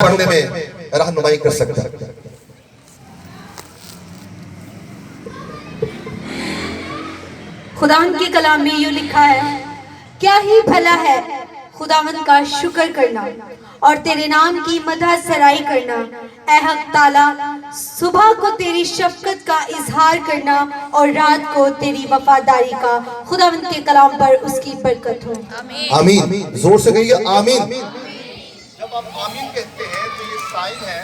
پڑھنے میں رہنمائی کر سکتا ہے۔ خداوند کے کلام میں یوں لکھا ہے، کیا ہی بھلا ہے خداوند کا شکر کرنا اور تیرے نام کی مدح سرائی کرنا، اے حق تعالیٰ صبح کو تیری شفقت کا اظہار کرنا اور رات کو تیری وفاداری کا۔ خداوند کے کلام پر اس کی برکت ہو۔ آمین۔ زور سے کہیے آمین۔ جب آپ آمین کہتے ہیں تو یہ سائن ہے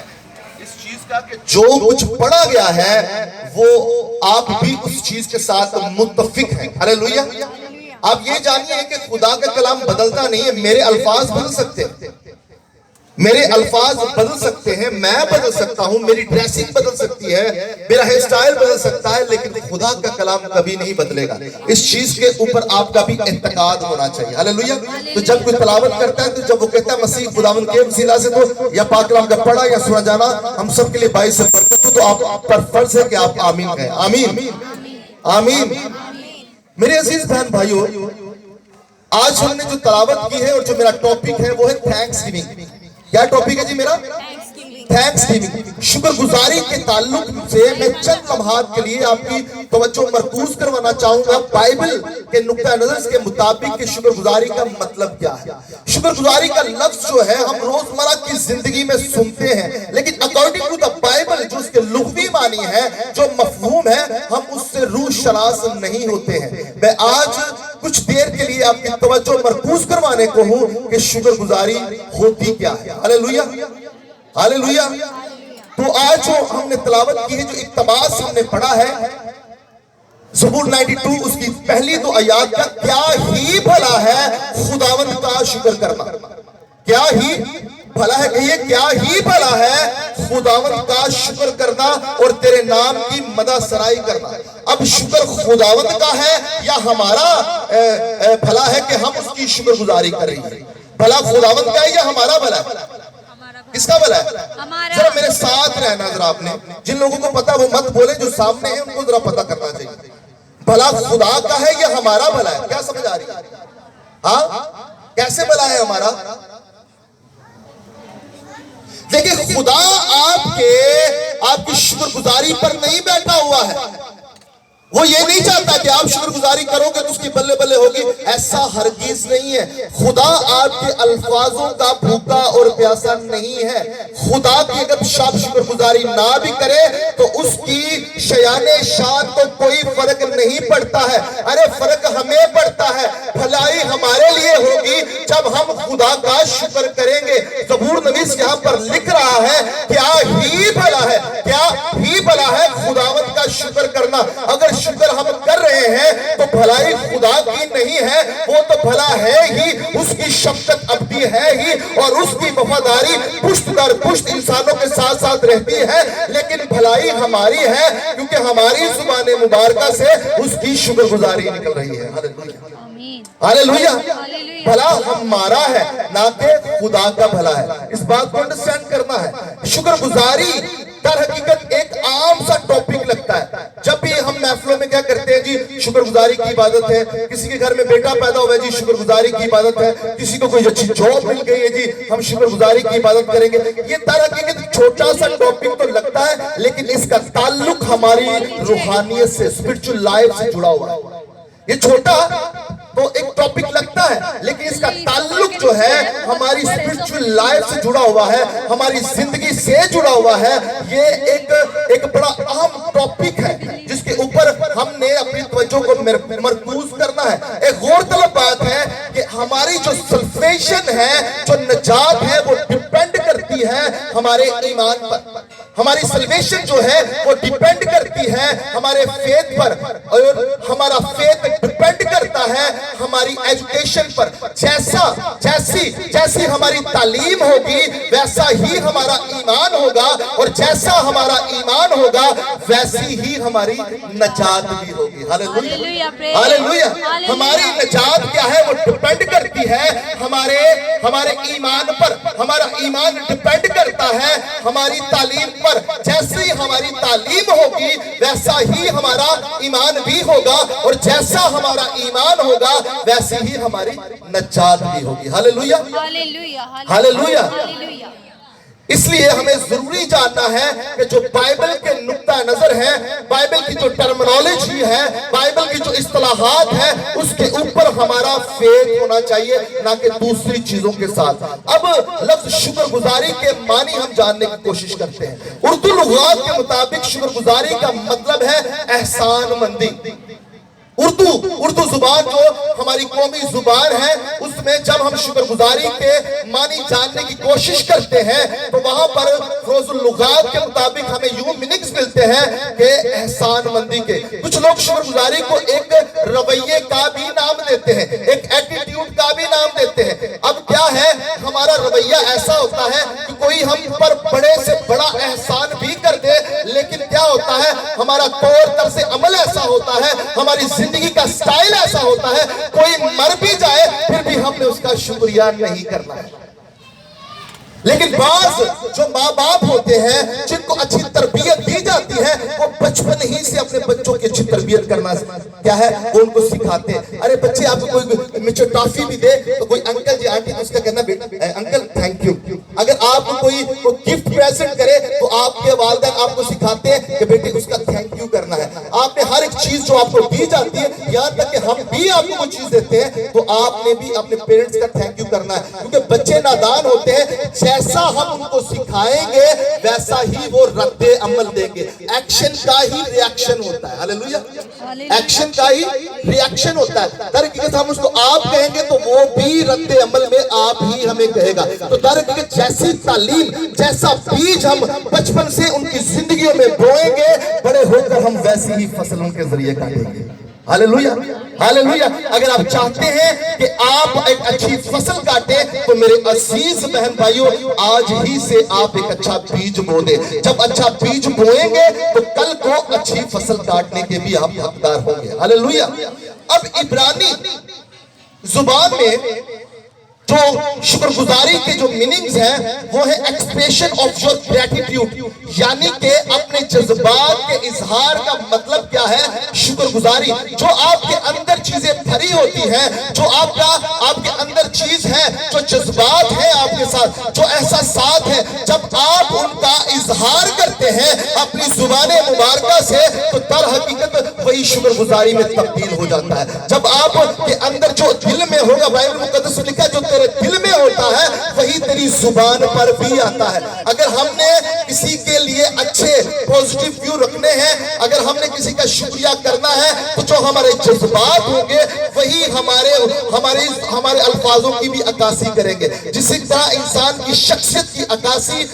اس چیز کا کہ جو کچھ پڑھا گیا ہے وہ آپ بھی اس چیز کے ساتھ متفق ہیں۔ ہاللیلویہ۔ آپ یہ جانیے کہ خدا کا کلام بدلتا نہیں ہے، میرے الفاظ بدل سکتے ہیں، میرے الفاظ بدل سکتے ہیں، میں بدل سکتا ہوں، میری ڈریسنگ بدل سکتی ہے، میرا ہیئر سٹائل بدل سکتا ہے، لیکن خدا کا کلام کبھی نہیں بدلے گا۔ اس چیز کے اوپر آپ کا بھی اعتقاد ہونا چاہیے۔ ہاللیلویہ۔ تو جب کوئی تلاوت کرتا ہے تو جب وہ کہتا ہے مسیح خداوند کے وسیلہ سے، تو یا پاک کلام کا پڑھا یا سنا جانا ہم سب کے لیے باعث برکت ہو، تو آپ پر فرض ہے کہ آپ آمین کہیں۔ آمین آمین۔ میرے عزیز بہن بھائیو، آج ہم نے جو تلاوت کی ہے اور جو میرا ٹاپک ہے وہ ہے تھینکس گیونگ۔ کیا ٹاپک ہے جی میرا؟ Thanks giving. شکر گزاری کے تعلق سے میں چند لمحات کے لیے آپ کی توجہ مرکوز کروانا چاہوں گا بائبل کے نقطہ نظر کے مطابق کہ شکر گزاری کا مطلب کیا ہے۔ شکر گزاری کا لفظ جو ہے ہم روزمرہ کی زندگی میں سنتے ہیں، لیکن اکارڈنگ ٹو دا بائبل جو اس کے لغوی معنی ہے، جو مفہوم ہے، ہم اس سے روح شناس نہیں ہوتے ہیں۔ میں آج کچھ دیر کے لیے آپ کی توجہ مرکوز کروانے کو ہوں کہ شکر گزاری ہوتی کیا ہے۔ ہاللیلویہ ہاللیلویہ۔ تو آج جو ہم نے تلاوت کی ہے، جو اقتباس ہم نے پڑھا ہے زبور 92 اس کی پہلی دو آیات کا، کیا ہی بھلا ہے خداوند کا شکر کرنا۔ کیا ہی بھلا ہے، کہیے کیا ہی بھلا ہے خداوند کا شکر کرنا اور تیرے نام کی مدح سرائی کرنا۔ اب شکر خداوند کا ہے یا ہمارا بھلا ہے کہ ہم اس کی شکر گزاری کر رہی ہیں؟ بھلا خداوند کا ہے یا ہمارا بھلا ہے؟ کس کا بھلا ہے؟ ذرا میرے ساتھ رہنا، ذرا آپ نے جن لوگوں کو پتا وہ مت بولے، جو سامنے ہیں ان کو ذرا پتا کرنا چاہیے۔ بھلا خدا کا ہے یا ہمارا بھلا ہے؟ کیا سمجھ آ رہی ہے؟ ہاں کیسے بھلا ہے ہمارا؟ دیکھیں خدا آپ کی شکر گزاری پر نہیں بیٹھا ہوا ہے۔ وہ یہ نہیں چاہتا کہ آپ شکر گزاری کرو گے تو اس کی بلے بلے ہوگی، ایسا ہرگز نہیں ہے۔ خدا آپ کے الفاظوں کا بھوکا اور پیاسا نہیں ہے۔ خدا کی اگر آپ شکر گزاری نہ بھی کرے تو اس کی شیان شان کو کوئی فرق نہیں پڑتا ہے۔ ارے فرق ہمیں پڑتا ہے، بھلائی ہمارے لیے ہوگی جب ہم خدا کا شکر کریں گے۔ زبور نویس یہاں پر لکھ رہا ہے، کیا ہی بھلا ہے، کیا ہی بھلا ہے خداوند کا شکر کرنا۔ اگر شکر ہم کر رہے ہیں تو بھلائی خدا کی نہیں ہے، وہ تو بھلا ہے ہی، اس کی شفقت ابدی ہے ہی، اور اس کی وفاداری پشت در پشت انسانوں کے ساتھ ساتھ رہتی ہے، لیکن بھلائی ہماری ہے کیونکہ ہماری زبان مبارکہ سے اس کی شکر گزاری نکل رہی ہے۔ ہاللیلویہ۔ بھلا ہمارا ہے نہ کہ خدا کا بھلا ہے، اس بات کو انڈرسٹینڈ کرنا ہے۔ شکر گزاری در حقیقت ایک عام سا ٹاپک لگتا ہے۔ جب بھی ہم محفلوں میں کیا کرتے ہیں جی شکر گزاری کی عبادت ہے، کسی کے گھر میں بیٹا پیدا ہوا ہے جی شکر گزاری کی عبادت ہے، کسی کو کوئی اچھی جاب مل گئی ہے جی ہم شکر گزاری کی عبادت کریں گے۔ یہ در حقیقت چھوٹا سا ٹاپک تو لگتا ہے، لیکن اس کا تعلق ہماری روحانیت سے، اسپرچل لائف سے جڑا ہوا ہے۔ یہ چھوٹا تو ایک ٹاپک لگتا ہے، لیکن اس کا تعلق جو ہے ہماری اسپرچل لائف سے جڑا ہوا ہے، ہماری زندگی سے جڑا ہوا ہے۔ یہ ایک بڑا اہم ٹاپک ہے جس کے اوپر ہم نے اپنی توجہ کو مرکوز کرنا ہے۔ ایک غور طلب بات ہے کہ ہماری جو سلویشن ہے، جو نجات ہے، وہ ڈیپینڈ کرتی ہے ہمارے ایمان پر۔ ہماری سلویشن جو ہے وہ ڈیپینڈ کرتی ہے ہمارے فیتھ پر، اور ہمارا فیتھ ڈیپینڈ کرتا ہے ہماری ایجوکیشن پر۔ جیسی ہماری تعلیم ہوگی ویسا ہی ہمارا ایمان ہوگا، اور جیسا ہمارا ایمان ہوگا ویسی ہی ہماری نجات بھی ہوگی۔ ہاللیلویہ ہاللیلویہ۔ ہماری نجات کیا ہے؟ وہ ڈیپینڈ کرتی ہے ہمارے ایمان پر۔ ہمارا ایمان ڈیپینڈ کرتا ہے ہماری تعلیم پر۔ جیسی ہماری تعلیم ہوگی ویسا ہی ہمارا ایمان بھی ہوگا، اور جیسا ہمارا ایمان ہوگا ویسی ہی ہماری نجات بھی ہوگی۔ ہاللیلویہ ہاللیلویہ۔ इसलिए हमें जरूरी जानना है कि जो बाइबल के नुक्ता नजर है, बाइबल की जो टर्मिनोलॉजी है, बाइबल की जो इस्तिलाहात है, उसके ऊपर हमारा फेथ होना चाहिए, ना कि दूसरी चीजों के साथ। अब लफ्ज शुक्रगुजारी के मानी हम जानने की कोशिश करते हैं। उर्दू लुगात के मुताबिक शुक्रगुजारी का मतलब है एहसान मंदी। उर्दू जुबान जो हमारी कौमी जुबान है, उसमें जब हम शुक्रगुजारी के मानी जानने की कोशिश करते हैं तो वहां पर फरोजुल लुगात के मुताबिक हमें यूं मीनिंग्स मिलते हैं कि एहसान मंदी के। कुछ लोग शुक्रगुजारी को एक रवैये का भी नाम देते हैं, एक एटीट्यूड का भी नाम देते हैं। अब क्या है, हमारा रवैया ऐसा होता है कि कोई हम पर बड़े से बड़ा एहसान भी कर दे, लेकिन क्या होता है, हमारा तौर तर्ज अमल ऐसा होता है, हमारी जिंदगी का स्टाइल ऐसा होता है, कोई मर भी जाए फिर भी हमने उसका शुक्रिया नहीं करना है। लेकिन बाज जो माँ बाप होते हैं, जिनको अच्छी तरबियत दी जाती है, वो बचपन ही से अपने बच्चों की अच्छी तरबियत करना क्या है, वो उनको सिखाते हैं। अरे बच्चे, आपको कोई मिर्च टॉफी भी दे तो कोई अंकल जी आंटी उसका कहना बेटा अंकल थैंक यू। अगर आपको कोई गिफ्ट प्रेजेंट करे तो आपके वालिदैन आपको सिखाते हैं कि बेटे उसका थैंक यू करना है। आपने हर एक चीज जो आपको दी जाती है, यहाँ तक कि हम भी आपको कोई चीज देते हैं तो आपने भी अपने पेरेंट्स का थैंक यू करना है, क्योंकि बच्चे नादान होते हैं। जैसा हम उनको सिखाएंगे वैसा ही वो रद्दे अमल देंगे। एक्शन का ही रिएक्शन होता है। हालेलुया, एक्शन का ही रिएक्शन होता है। दर हकीकत हम उसको आप कहेंगे तो वो भी रद्दे अमल में आप ही हमें कहेगा। तो दर हकीकत जैसी तालीम, जैसा बीज हम बचपन से उनकी जिंदगियों में बोएंगे, बड़े होकर हम वैसी ही फसल उनके जरिए काटेंगे। Hallelujah, hallelujah. अगर आप चाहते हैं कि आप एक अच्छी फसल काटें तो मेरे अजीज बहन भाइयों, आज ही से आप एक अच्छा बीज बो दें। जब अच्छा बीज बोएंगे तो कल को अच्छी फसल काटने के भी आप हकदार होंगे। हालेलुया। अब इब्रानी जुबान में जो शुक्रगुजारी के जो मीनिंग्स हैं वो है एक्सप्रेशन ऑफ योर ग्रेटिट्यूड, यानी कि अपने जज्बात के इजहार का मतलब क्या है, शुक्रगुजारी। जो आपके अंदर चीजें भरी होती हैं, जो आपके अंदर चीज है, जो जज्बात है आपके साथ, जो एहसासात है, जब आप उनका इजहार करते हैं अपनी जुबान मुबारका से तो दर हकीकत वही शुक्रगुजारी में तब्दील हो जाता है। जब आपके अंदर जो दिल में होगा, बाइबल मुकद्दस में लिखा, जो तेरे दिल में होता है वही तेरी जुबान पर भी आता है। अगर हमने किसी के लिए अच्छे पॉजिटिव व्यू रखने हैं, अगर हमने किसी का शुक्रिया करना है, तो जो हमारे जज्बात होंगे वही हमारे अल्फाजों की भी अक्कासी करेंगे। जिस तरह इंसान की शख्सियत की अक्कासी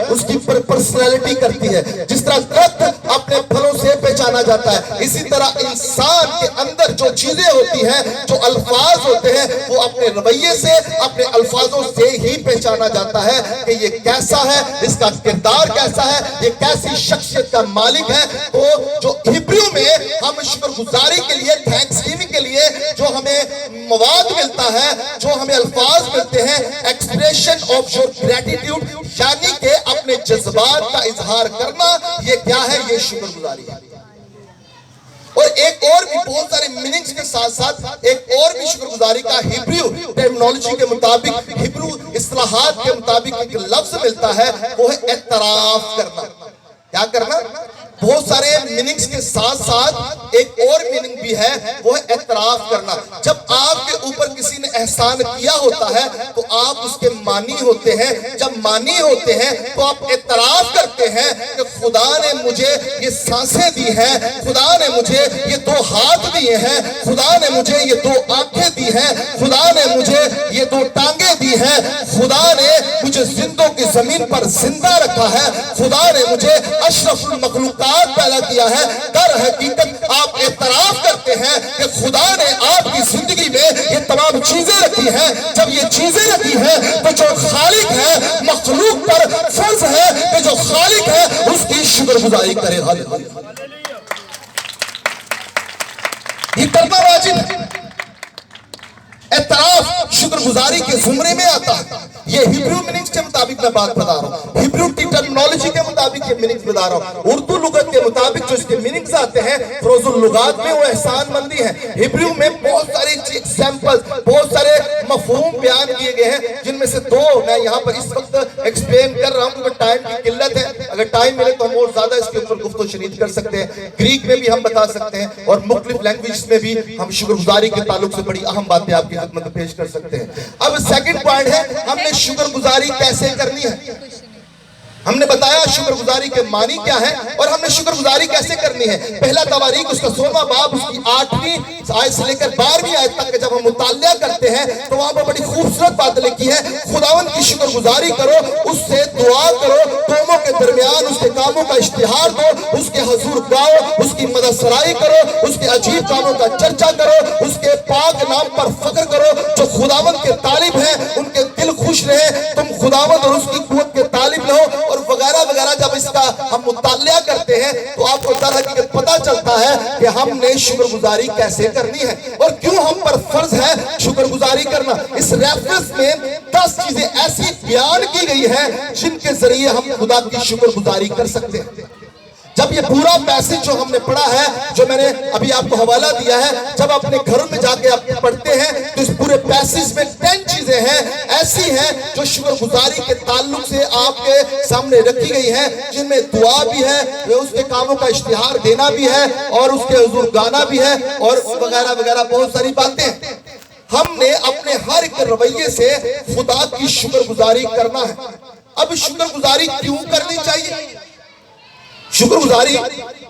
उसकी पर्सनैलिटी करती है, जिस तरह दरख्त अपने फलों से पहचाना जाता है, इसी तरह इंसान के अंदर जो चीजें होती हैं, जो अल्फाज होते हैं, वो अपने रवैये से, अपने अल्फाजों से ही पहचाना जाता है कि ये कैसा है, इसका किरदार कैसा है, ये कैसी शख्सियत का मालिक है। तो जो हिब्रू में हम शुक्रगुजारी के लिए, थैंक्सगिविंग के लिए जो हमें मवाद मिलता है, जो हमें अल्फाज मिलते हैं, एक्सप्रेशन ऑफ योर ग्रेटिट्यूड, यानी कि अपने जज्बात का इजहार करना, ये क्या है, ये शुक्रगुजारी है। और एक और भी बहुत सारे मीनिंग्स के साथ साथ एक और भी शुक्रगुजारी का हिब्रू टर्मिनोलॉजी के मुताबिक, हिब्रू इस्तिलाहात के मुताबिक एक लफ्ज मिलता है, वो है एतराफ करना। क्या करना? बहुत सारे मीनिंग्स के साथ साथ एक और मीनिंग भी है, वो है एतराफ करना। जब आपके ऊपर किसी ने एहसान किया होता है तो आप उसके मानी होते हैं। जब मानी होते हैं तो आप एतराफ करते हैं कि खुदा ने मुझे ये सांसें दी हैं, खुदा ने मुझे ये दो हाथ दिए हैं, खुदा ने मुझे ये दो आंखें दी हैं, खुदा ने मुझे ये दो टांगे दी हैं, खुदा ने मुझे जिंदों की जमीन पर जिंदा रखा है, खुदा ने मुझे अशरफुल मखलूकात पैदा किया है। दर हकीकत आप एतराफ करते हैं कि खुदा ने आपकी जिंदगी में ये तमाम चीजें रखी हैं। जब ये चीजें रखी हैं तो जो खालिक है, मखलूक पर फर्ज है कि जो खालिक है उसकी शुक्रगुजारी करे। ये करना वाजिब है। एतराफ शुक्रगुजारी के जुमरे में आता है। ये हिब्रू मीनिंग्स के मुताबिक मैं बात बता रहा हूँ, हिब्रू टर्मिनोलॉजी के मुताबिक ये मीनिंग्स बता रहा हूँ। उर्दू लुगत के मुताबिक जो इसके मीनिंग्स आते हैं, फरोजुल लुगात में वो एहसान मंदी है। हिब्रू में बहुत सारी एग्जाम्पल, बहुत सारे मफहूम बयान किए गए हैं, जिनमें से दो मैं यहाँ पर इस वक्त एक्सप्लेन कर रहा हूँ क्योंकि टाइम की किल्लत है। अगर टाइम मिले तो हम और ज्यादा इसके ऊपर गुफ्तगू शरीक कर सकते हैं, ग्रीक में भी हम बता सकते हैं और मुख्तलिफ लैंग्वेज में भी हम शुक्रगुजारी के ताल्लुक से बड़ी अहम बातें आपकी खिदमत में पेश कर सकते हैं। अब सेकंड पॉइंट है, हमने शुक्रगुजारी कैसे करनी है। हमने बताया शुक्रगुजारी के मानी क्या है और हमने शुक्रगुजारी कैसे करनी है। पहला तवारीख उसका 16वां बाब उसकी 8वीं आयत से लेकर 12वीं आयत तक जब हम मुतालिया करते हैं तो वहां पर बड़ी खूबसूरत बात लिखी है, खुदावंद की शुक्रगुजारी करो, उससे दुआ करो, कौमों के दरमियान उसके कामों का इश्तिहार दो, उसके हुजूर गाओ, उसकी मदद सराई करो, उसके अजीब कामों का चर्चा करो, उसके पाक नाम पर फख्र करो। जो खुदावंद के तालिब हैं उनके दिल खुश रहे, तुम खुदावंद और उसकी कुव्वत के तालिब रहो और वगैरह वगैरह। जब इसका हम मुतालिया करते हैं तो आपको दरहकीकत पता चलता है कि हमने शुक्रगुजारी कैसे करनी है और क्यों हम पर फर्ज है शुक्रगुजारी करना। इस रेफरेंस में 10 चीजें ऐसी बयान की गई है जिनके जरिए हम खुदा की शुक्रगुजारी कर सकते हैं। जब ये पूरा पैसेज जो हमने पढ़ा है, जो मैंने अभी आपको हवाला दिया है, जब अपने घरों में जाके आप पढ़ते हैं तो इस पूरे पैसेज में 10 चीजें हैं ऐसी हैं जो शुक्रगुजारी के ताल्लुक से आपके सामने रखी गई हैं, जिनमें दुआ भी है, उसके कामों का इश्तिहार देना भी है और उसके हुजूर गाना भी है और वगैरह वगैरह बहुत सारी बातें। हमने अपने हर एक रवैये से खुदा की शुक्रगुजारी करना है। अब शुक्रगुजारी क्यों करनी चाहिए? शुक्रगुजारी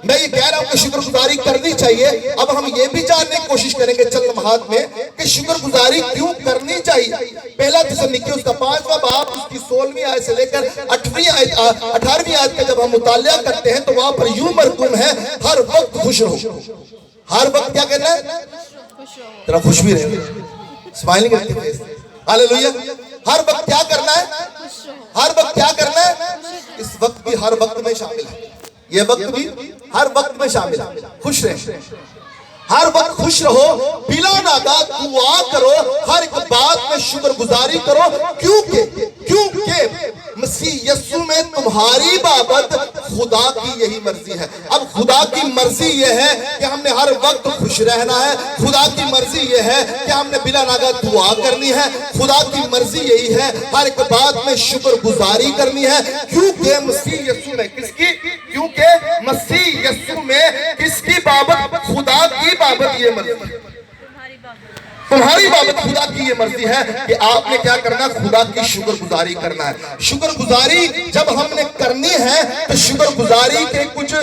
मैं ये कह रहा हूं कि शुक्रगुजारी करनी चाहिए। अब हम ये भी जानने की कोशिश करेंगे चंद लम्हात में कि शुक्रगुजारी क्यों करनी चाहिए। पहला तिस्सलुनीकी उसका 5वां बाब उसकी 16वीं आयत से लेकर 18वीं आयत का जब हम मुतालिया करते हैं तो वहां पर यूं मरकूम है, हर वक्त खुश रहो। हर वक्त क्या करना है? तेरा खुश भी रहे, स्माइलिंग हालेलुया। हर वक्त क्या करना है? हर वक्त क्या करना है? इस वक्त भी हर वक्त में शामिल है, ये वक्त भी हर वक्त में शामिल है। खुश रहे, हर वक्त खुश रहो, बिला नागा दुआ करो, हर एक बात में शुक्रगुजारी करो, क्योंकि मसीह यस्सु में तुम्हारी बाबत खुदा की यही मर्जी है। अब खुदा की मर्जी यह है कि हमने हर वक्त खुश रहना है। खुदा की मर्जी यह है कि हमने बिला नागा दुआ करनी है। खुदा की मर्जी यही है हर एक बात में शुक्रगुजारी करनी है, क्योंकि मसीह यस्सु में किसकी? क्योंकि मसीह यस्सु में किसकी बाबत? खुदा की बाबत ये मर्जी, तुम्हारी बाबत खुदा की ये मर्जी है कि आपने क्या करना? खुदा की शुक्रगुजारी करना है। शुक्रगुजारी जब हमने करनी है तो शुक्रगुजारी के कुछ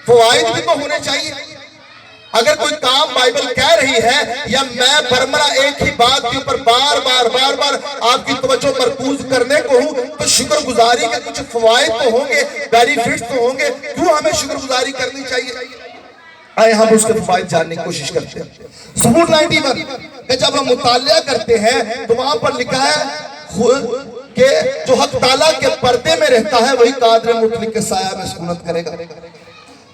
फवाइद भी तो होने चाहिए। अगर कोई काम बाइबल कह रही है या मैं बरमरा एक ही बात के ऊपर बार बार आपकी तवज्जो मरकूज करने को हूं तो शुक्रगुजारी के कुछ फवाइद तो होंगे, बेनिफिट्स तो होंगे। क्यों हमें शुक्रगुजारी करनी चाहिए? आए हम उसके फायदे जानने की कोशिश करते हैं। ज़बूर 91 के जब हम मुतालिया करते हैं तो वहां पर लिखा है कि जो हक ताला के पर्दे में रहता है वही कादर मुतलक के साया में सुकूनत करेगा।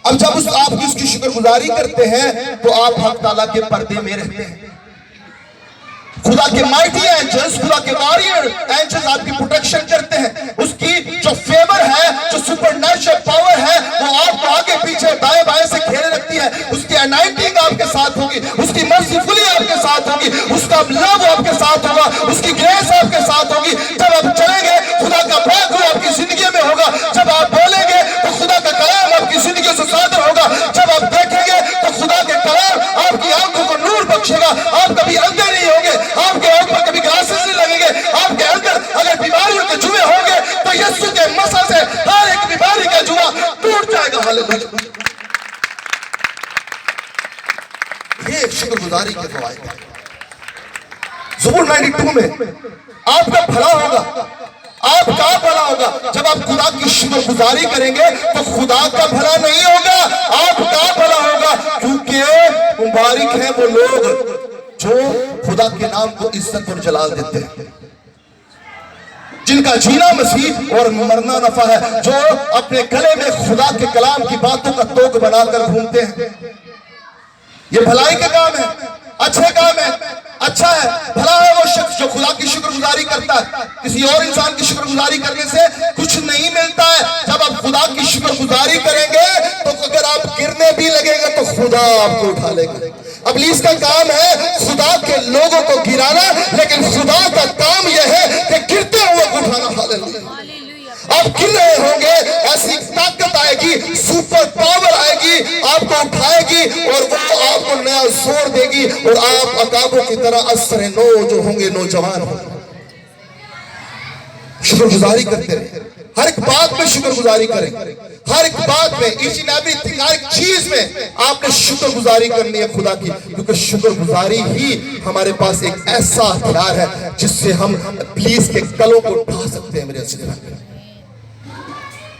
अब जब आप उसकी शुक्रगुजारी करते हैं तो आप हक ताला के पर्दे में रहते हैं। खुदा के माइटी एंजल्स, खुदा के वॉरियर एंजल्स आपकी प्रोटेक्शन करते हैं। उसकी जो फेवर है, जो सुपरनैचुरल पावर है, वो आपको आगे पीछे दाएं बाएं से घेरे रखती है। उसकी अनाइंटिंग आपके साथ होगी, उसकी मर्सीफुली आपके साथ होगी, उसका लव आपके साथ होगा, उसकी ग्रेस आपके साथ होगी। जब आप चलेंगे खुदा का ब्रेक आपकी जिंदगी में होगा। जब आप बोलेंगे तो खुदा का कलाम आपकी जिंदगी से सादर होगा। जब आप देखेंगे तो खुदा के कलाम आपकी आंखों को नूर बख्शेगा। आप कभी अंधे नहीं होंगे, आपके आंख पर कभी ग्लासेस नहीं लगेंगे। आपके अंदर अगर बीमारियों के जुए होंगे तो यीशु के मसा से हर एक बीमारी का जुआ टूट जाएगा। हालेलुया। ये शुक्रगुजारी के फवाइद हैं। ज़बूर 92 में आपका भला होगा, आपका भला होगा। जब आप खुदा की शुक्रगुजारी करेंगे तो खुदा का भला नहीं होगा, आपका भला होगा। क्योंकि मुबारक हैं वो लोग जो खुदा के नाम को इज्जत और जलाल देते हैं, जिनका जीना मसीह और मरना नफा है, जो अपने गले में खुदा के कलाम की बातों का तोग बनाकर घूमते हैं। ये भलाई का काम है, अच्छे काम है, अच्छा है, भला है वो शख्स जो खुदा की शुक्रगुजारी करता है। किसी और इंसान की शुक्रगुजारी करने से कुछ नहीं मिलता है। जब आप खुदा की शुक्रगुजारी करेंगे तो अगर आप गिरने भी लगेंगे तो खुदा आपको उठा लेगा। इब्लीस का काम है खुदा के लोगों को गिराना, लेकिन खुदा सुपर पावर आएगी, आपको उठाएगी और वो आपको नया जोर देगी और आप अकाबों की तरह असर नो जो होंगे, नौजवान होंगे। शुक्रगुजारी करते रहे, हर एक बात में शुक्रगुजारी करें, हर एक बात में, ईच एंड एवरीथिंग, हर एक चीज में आपने शुक्रगुजारी करनी है खुदा की, क्योंकि शुक्रगुजारी ही हमारे पास एक ऐसा हथियार है जिससे हम प्लीज के कलों को उठा सकते हैं। मेरे अस्सलाम,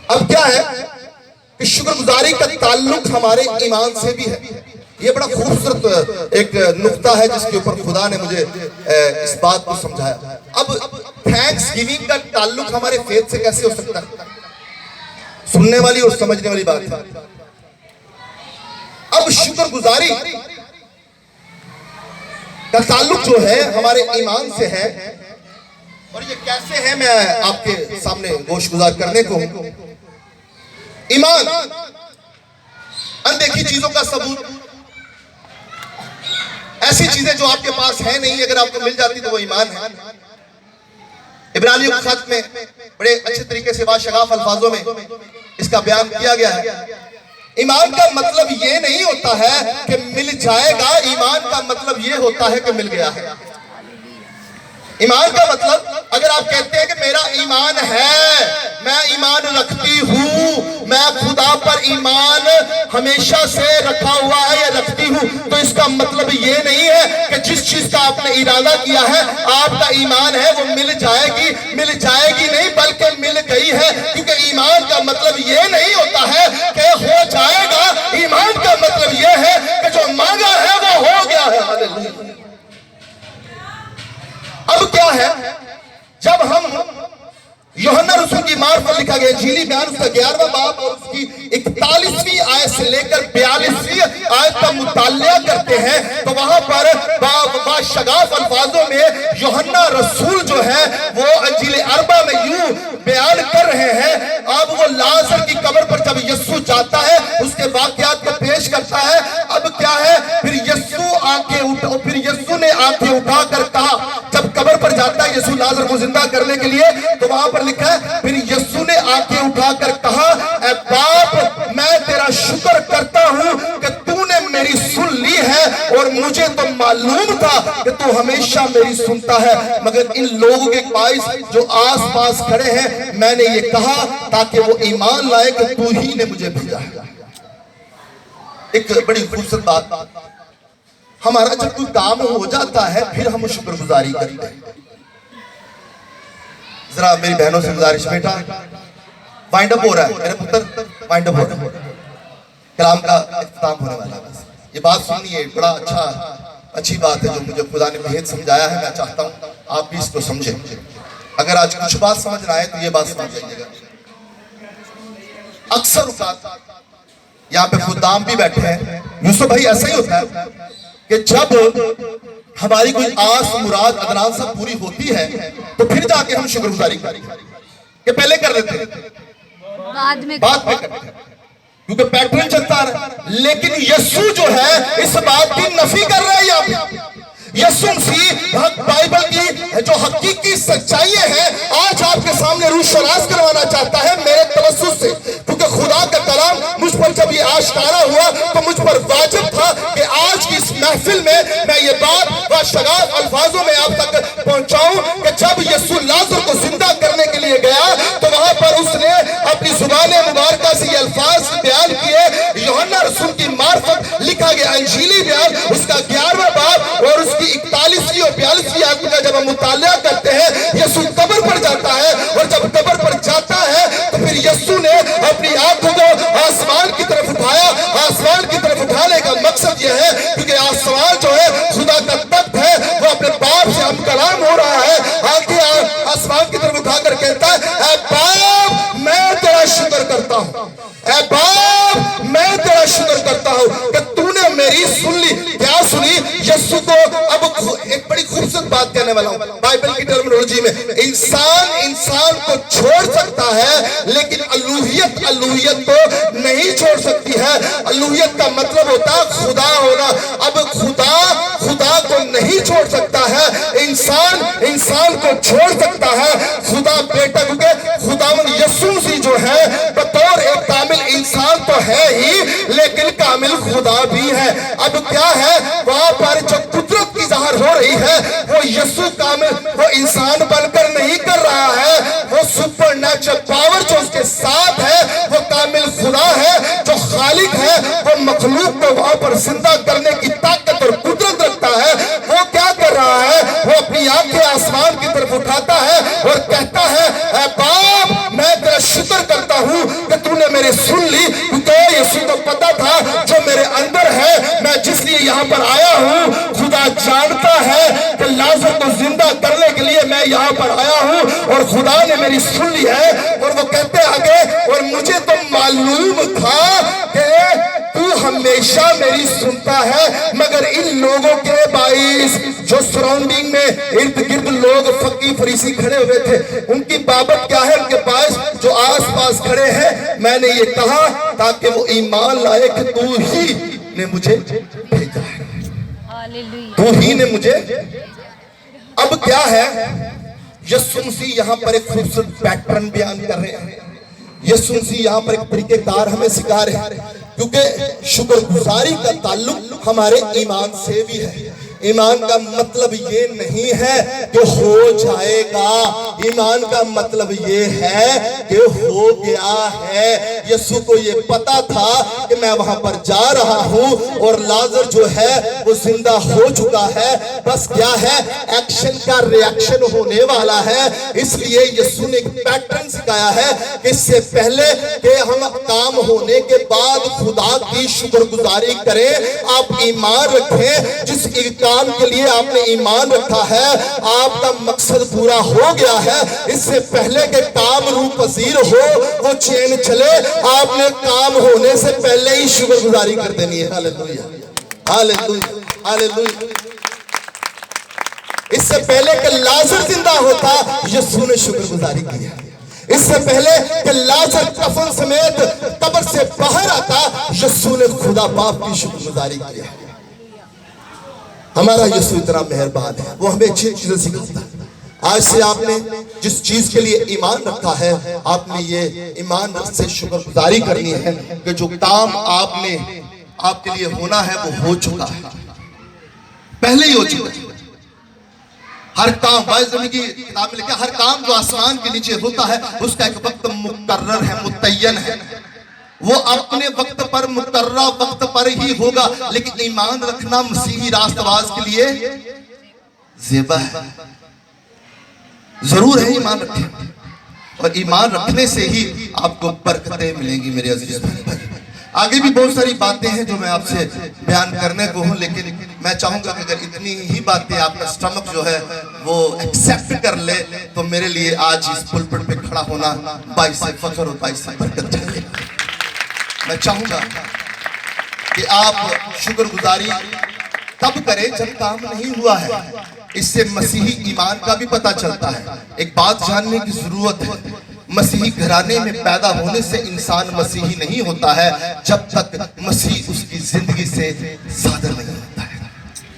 अब क्या है कि शुक्रगुजारी का ताल्लुक हमारे ईमान से भी है। ये बड़ा खूबसूरत एक नुक्ता है जिसके ऊपर खुदा ने मुझे इस बात को समझाया। अब थैंक्स गिविंग का ताल्लुक हमारे फेथ से कैसे हो सकता है? सुनने वाली और समझने वाली बात है। अब शुक्रगुजारी का ताल्लुक जो है हमारे ईमान से है, और ये कैसे है मैं आपके सामने गोशगुजार करने को हूं। ईमान अनदेखी चीजों का सबूत, ऐसी चीजें जो आपके पास है नहीं, अगर आपको मिल जाती तो वो ईमान है। इब्रानियों के खत में बड़े अच्छे तरीके से बाशगाफ अल्फाजों में इसका बयान किया गया है। ईमान का मतलब ये नहीं होता है कि मिल जाएगा, ईमान का मतलब ये होता है कि मिल गया है। ईमान का मतलब, अगर आप कहते हैं कि मेरा ईमान है, मैं ईमान रखती हूं, मैं खुदा पर ईमान हमेशा से रखा हुआ है या रखती हूं, तो इसका मतलब ये नहीं है कि जिस चीज का आपने इरादा किया है, आपका ईमान है, वो मिल जाएगी नहीं, बल्कि मिल गई है। क्योंकि ईमान का मतलब ये नहीं होता है कि हो जाएगा, ईमान का मतलब ये है कि जो मांगा है वो हो गया है। हालेलुया। अब क्या है, जब हम यूहन्ना रसूल की मार्फत लिखा गया इंजीली बयान उसका 11वां बाब और उसकी 41वीं आयत से लेकर 42वीं आयत का मुतालिया करते हैं, तो वहां पर बाशगाफ अल्फाजों में यूहन्ना रसूल जो है वो इंजील अरबा में यूं बयान कर रहे हैं। अब वो लाजर की कब्र पर जब यीशु जाता है, उसके वाकयात को पेश करता है। अब क्या है, फिर यीशु ने आंखें उठाकर कहा, जब कब्र पर जाता है यीशु लाजर को जिंदा करने के लिए, तो वहां पर लिखा है, फिर यीशु ने आंखें उठाकर कहा, ऐ बाप, मैं तेरा शुक्र करता हूं कि तूने मेरी सुन ली है, और मुझे तो मालूम था कि तू हमेशा मेरी सुनता है, मगर इन लोगों के बाइस जो आस पास खड़े हैं, मैंने ये कहा ताकि वो ईमान लाए कि तू ही ने मुझे भेजा है। एक बड़ी खूबसूरत बात, हमारा जब कोई काम हो जाता है फिर हम शुक्रगुजारी करते हैं। जरा मेरी बहनों से गुजारिश, बेटा वाइंड अप हो रहा है, मेरे पुत्र वाइंड अप हो रहा है, कलाम का इख्तिताम होने वाला है। ये बात सुनिए, बड़ा अच्छी बात है जो मुझे खुदा ने भेद समझाया है। मैं चाहता हूं आप भी इसको समझें। अगर आज कुछ बात समझ ना आए तो ये बात समझ जाइएगा। अक्सर यहाँ पे खुदाम भी बैठे हैं, यूसुफ भाई, ऐसा ही होता है कि जब हमारी कोई आस मुराद अदनान सब पूरी होती है तो फिर जाके हम शुक्रगुजारी करेंगे, कि पहले कर लेते हैं बाद में करते हैं, क्योंकि पैटर्न चलता रहा। लेकिन यीशु जो है इस बात की नफी कर रहा है। यहाँ पे यीशु मसीह बाइबल की जो हकीकी सच्चाइयां हैं आज आपके सामने रूशनास करवाना चाहता है मेरे तवज्जुह से, क्योंकि खुदा का कलाम मुझ पर जब ये आश्कारा हुआ तो मुझ पर वाजिब था कि आज की इस महफिल में मैं ये बात बाशगाफ अल्फाजों में आप तक पहुंचाऊं कि जब यीशु लाजर को जिंदा करने के लिए गया तो वहां पर उसने अपनी जुबान मुबारक से ये अल्फाज बयान किए। यूहन्ना रसूल की मार्फत लिखा गया इंजीली बयान उसका 11वां बाब और उसकी 41वीं और 42वीं आयत का जब हम मुतालिया करते हैं, यीशु कब्र पर जाता है, और जब कब्र पर जाता है तो फिर यीशु ने अपनी आंखों को आसमान की तरफ उठाया। आसमान की तरफ उठाने का मकसद यह है क्योंकि आसमान जो है खुदा का तख्त है, वो अपने बाप से हम कलाम हो रहा है। आंखें आसमान की तरफ उठाकर कहता है, ऐ बाप मैं तेरा शुक्र करता हूं, ऐ बाप मैं तेरा शुक्र करता हूं कि तूने मेरी सुन ली। क्या सुनी? यीशु को अब एक बड़ी खूबसूरत बात कहने वाला हूं बाइबल की टर्मिनोलॉजी में। इंसान को छोड़ सकता है लेकिन अलूहियत को नहीं छोड़ सकती है। अलूहियत का मतलब होता है खुदा होना। अब खुदा को नहीं छोड़ सकता है, इंसान को छोड़ सकता है खुदा बेटा, क्योंकि खुदावंद यीशु मसीह जो है बतौर एक कामिल इंसान तो है لیکن کامل خدا بھی ہے۔ اب کیا ہے وہاں پر جو قدرت کی ظاہر ہو رہی ہے وہ یسوع کامل وہ انسان بن کر نہیں کر رہا ہے، وہ سپر نیچرل پاور جو اس کے ساتھ ہے وہ کامل خدا ہے جو خالق ہے، وہ مخلوق کو وہاں پر زندہ کرنے کی طاقت اور قدرت رکھتا ہے۔ وہ کیا کر رہا ہے؟ وہ اپنی آنکھیں آسمان کی طرف اٹھاتا ہے اور کہتا ہے اے باپ میں تیرا شکر کرتا ہوں کہ تو نے میری سن لی، کیونکہ یسوع کو پتا تھا جو میرے اندر ہے میں جس لیے یہاں پر آیا ہوں، خدا جانتا ہے کہ لازر کو زندہ کرنے کے لیے میں یہاں پر آیا ہوں اور خدا نے میری سن لی ہے۔ اور وہ کہتے آگے اور مجھے تو معلوم تھا کہ تو ہمیشہ میری سنتا ہے، مگر ان لوگوں کے باعث جو سراؤنڈنگ میں ارد گرد لوگ فقی فریسی کھڑے ہوئے تھے ان کی بابت کیا ہے، ان کے باعث جو آس پاس کھڑے ہیں میں نے یہ کہا تاکہ وہ ایمان لائے کہ تو ہی نے مجھے بھیجا ہے، تو ہی نے مجھے۔ اب کیا ہے یسوع مسیح یہاں پر ایک خوبصورت پیٹرن بیان کر رہے ہیں، یسوع مسیح یہاں پر ایک طریقہ کار ہمیں سکھا رہے ہیں، کیونکہ شکر گزاری کا تعلق ہمارے ایمان سے بھی ہے۔ ایمان کا مطلب یہ نہیں ہے کہ ہو جائے گا، ایمان کا مطلب یہ ہے کہ ہو گیا ہے۔ یسوع کو یہ پتا تھا کہ میں وہاں پر جا رہا ہوں اور لازر جو ہے وہ زندہ ہو چکا ہے، بس کیا ہے ایکشن کا ریاکشن ہونے والا ہے۔ اس لیے یسوع نے ایک پیٹرن سکھایا ہے کہ اس سے پہلے کہ ہم کام ہونے کے بعد خدا کی شکر گزاری کریں، آپ ایمان رکھیں جس کام کے لیے آپ نے ایمان رکھا ہے آپ کا مقصد پورا ہو گیا ہے۔ اس سے پہلے کہ کام روح پذیر ہو وہ چین چلے، آپ نے کام ہونے سے پہلے ہی شکر گزاری کر دینی ہے۔ ہاللیلویہ ہاللیلویہ ہاللیلویہ۔ اس سے پہلے کہ لازر زندہ ہوتا یسوع نے شکر گزاری کی ہے، اس سے پہلے کہ لازر کفن سمیت قبر سے باہر آتا یسوع نے خدا باپ کی شکر گزاری کی ہے۔ ہمارا یسوع اتنا مہربان ہے، وہ ہمیں اچھی چیزیں سکھاتا ہے۔ آج سے آپ نے جس چیز کے لیے ایمان رکھا ہے آپ نے یہ ایمان سے شکر گزاری کرنی ہے کہ جو کام آپ کے لیے ہونا ہے وہ ہو چکا ہے، پہلے ہی ہو چکا ہے۔ ہر کام باعث زندگی کتاب میں لکھا ہر کام جو آسمان کے نیچے ہوتا ہے اس کا ایک وقت مقرر ہے، متعین ہے، وہ اپنے وقت پر مقررہ وقت پر ہی ہوگا۔ لیکن ایمان رکھنا مسیحی راست باز کے لیے زیبا ہے، ضرور ہے ایمان رکھیں، اور ایمان رکھنے سے ہی آپ کو برکتیں ملیں گی میرے عزیز بھائی۔ آگے بھی بہت ساری باتیں ہیں جو میں آپ سے بیان کرنے کو ہوں، لیکن میں چاہوں گا کہ اگر اتنی ہی باتیں آپ کا سٹمک جو ہے وہ ایکسیپٹ کر لے تو میرے لیے آج اس پلپٹ پہ کھڑا ہونا باعث فخر اور باعث برکت چاہیے۔ میں چاہوں گا کہ آپ شکر گزاری تب کریں جب کام نہیں ہوا ہے، اس سے مسیحی ایمان کا بھی پتہ چلتا ہے۔ ایک بات جاننے کی ضرورت ہے، مسیحی گھرانے میں پیدا ہونے سے انسان مسیحی نہیں ہوتا ہے جب تک مسیح اس کی زندگی سے صادر نہیں ہوتا ہے۔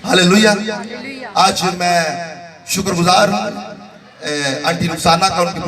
ہاللیلویہ۔ آج میں شکر گزار ہوں آنٹی رخسانہ کا، ان کی